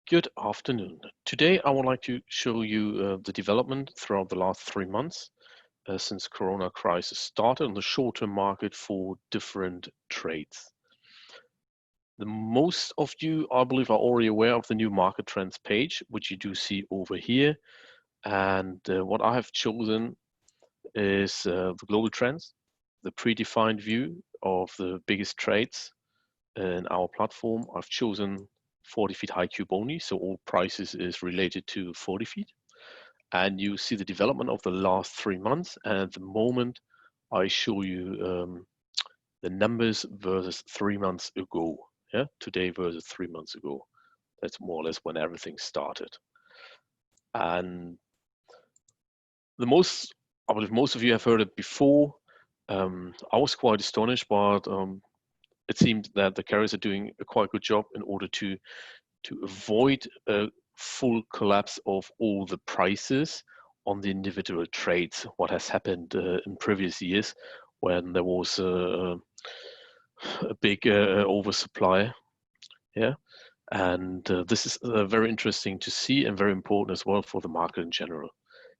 Good afternoon. Today, I would like to show you the development throughout the last 3 months since Corona crisis started on the short-term market for different trades. Most of you, I believe, are already aware of the new market trends page, which you do see over here. And what I have chosen is the global trends, the predefined view of the biggest trades in our platform. I've chosen 40 feet high cube only, so all prices is related to 40 feet. And you see the development of the last 3 months. And at the moment, I show you the numbers versus 3 months ago. Yeah, today versus 3 months ago. That's more or less when everything started. And I believe most of you have heard it before. I was quite astonished, but it seemed that the carriers are doing a quite good job in order to avoid a full collapse of all the prices on the individual trades. What has happened in previous years when there was a big oversupply. Yeah, and this is very interesting to see and very important as well for the market in general.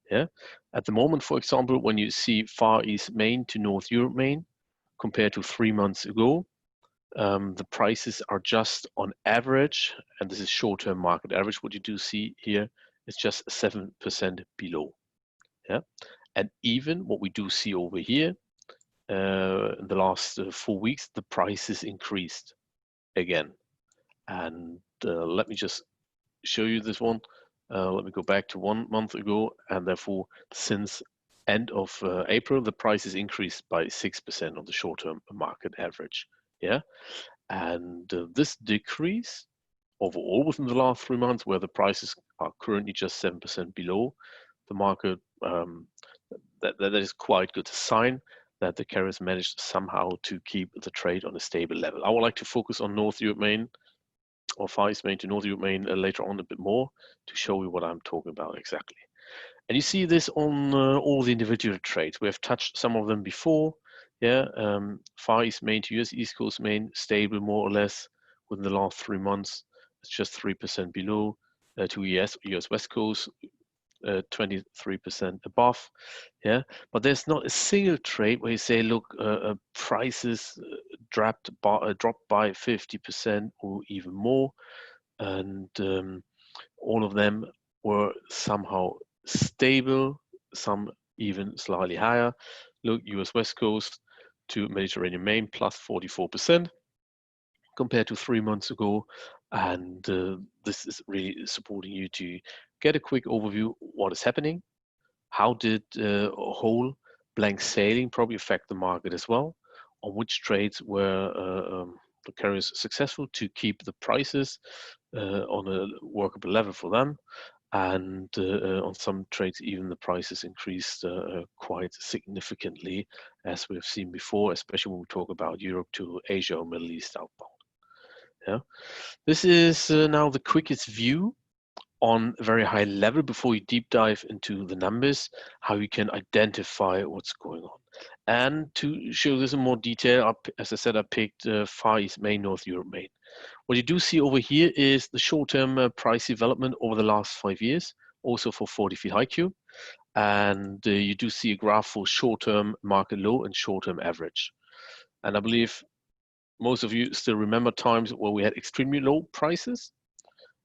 Yeah, at the moment, for example, when you see Far East Main to North Europe Main compared to 3 months ago, the prices are just on average, and this is short-term market average, what you do see here is just 7% below. Yeah, and even what we do see over here in the last 4 weeks, the prices increased again. And let me just show you this one. Let me go back to 1 month ago, and therefore since end of April, the prices increased by 6% on the short-term market average. Yeah, and this decrease overall within the last 3 months, where the prices are currently just 7% below the market, that is quite good sign that the carriers managed somehow to keep the trade on a stable level. I would like to focus on North Europe Main or Far East Main to North Europe Main later on a bit more to show you what I'm talking about exactly. And you see this on all the individual trades. We have touched some of them before. Yeah, Far East Main to US East Coast Main, stable more or less within the last 3 months. It's just 3% below. To US West Coast, 23% above. Yeah, but there's not a single trade where you say, look, prices dropped by 50% or even more, and all of them were somehow stable, some even slightly higher. Look, US West Coast to Mediterranean Main plus 44% compared to 3 months ago. And this is really supporting you to get a quick overview what is happening. How did whole blank sailing probably affect the market as well? On which trades were the carriers successful to keep the prices on a workable level for them? And on some trades, even the prices increased quite significantly, as we've seen before, especially when we talk about Europe to Asia or Middle East outbound. Yeah, this is now the quickest view on a very high level before you deep dive into the numbers, how you can identify what's going on. And to show this in more detail, as I said, I picked Far East Main, North Europe Main. What you do see over here is the short-term price development over the last 5 years, also for 40 feet high cube. And you do see a graph for short-term market low and short-term average. And I believe most of you still remember times where we had extremely low prices,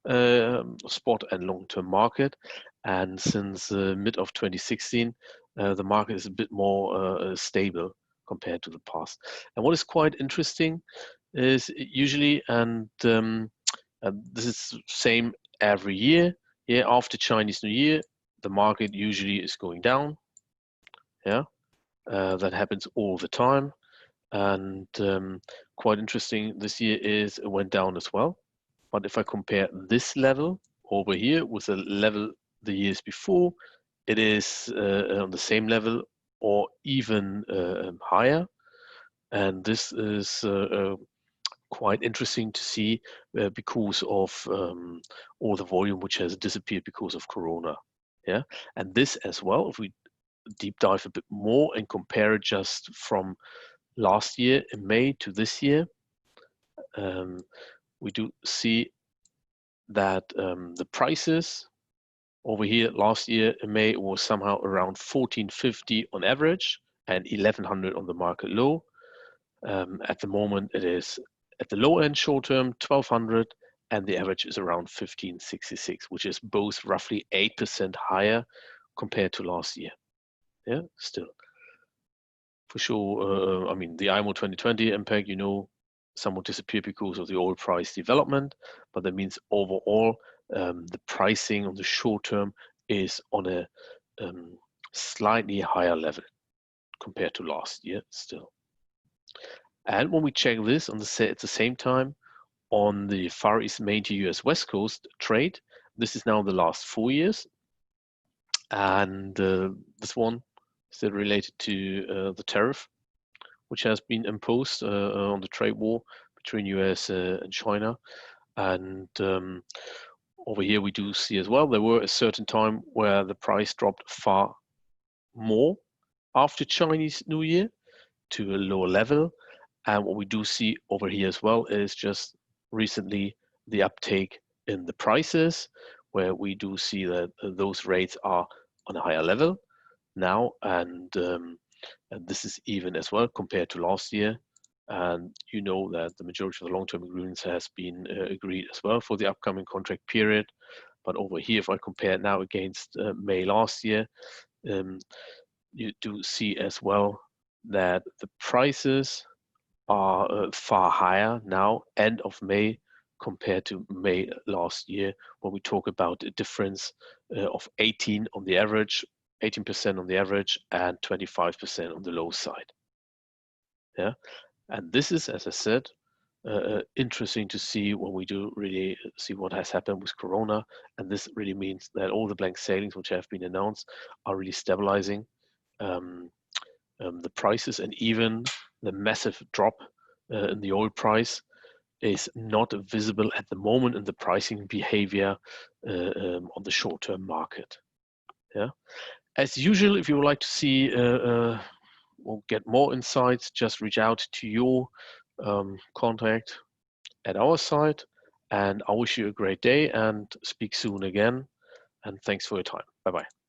spot and long-term market. And since mid of 2016, the market is a bit more stable compared to the past. And what is quite interesting is usually, and this is same every year, yeah, after Chinese New Year, the market usually is going down. Yeah, that happens all the time. And quite interesting, this year is it went down as well. But if I compare this level over here with the level the years before, it is on the same level or even higher. And this is quite interesting to see because of all the volume which has disappeared because of Corona. Yeah, and this as well, if we deep dive a bit more and compare it just from last year in May to this year, we do see that the prices over here last year in May was somehow around 1450 on average and 1100 on the market low. At the moment, it is at the low end short term 1200, and the average is around 1566, which is both roughly 8% higher compared to last year. Yeah, still. For sure, I mean, the IMO 2020 impact, somewhat disappeared because of the oil price development, but that means overall, the pricing on the short term is on a slightly higher level compared to last year still. And when we check this at the same time on the Far East Main to US West Coast trade, this is now the last 4 years. And this one is still related to the tariff, which has been imposed on the trade war between US and China. And over here we do see as well, there were a certain time where the price dropped far more after Chinese New Year to a lower level. And what we do see over here as well is just recently the uptake in the prices, where we do see that those rates are on a higher level now. And this is even as well compared to last year. And you know that the majority of the long-term agreements has been agreed as well for the upcoming contract period. But over here, if I compare it now against May last year, you do see as well that the prices are far higher now, end of May, compared to May last year, when we talk about a difference of 18% on the average, and 25% on the low side. Yeah, and this is, as I said, interesting to see when we do really see what has happened with Corona, and this really means that all the blank sailings which have been announced are really stabilizing the prices, and even the massive drop in the oil price is not visible at the moment in the pricing behavior on the short-term market. Yeah, as usual, if you would like to see or get more insights, just reach out to your contact at our site. And I wish you a great day and speak soon again. And thanks for your time. Bye-bye.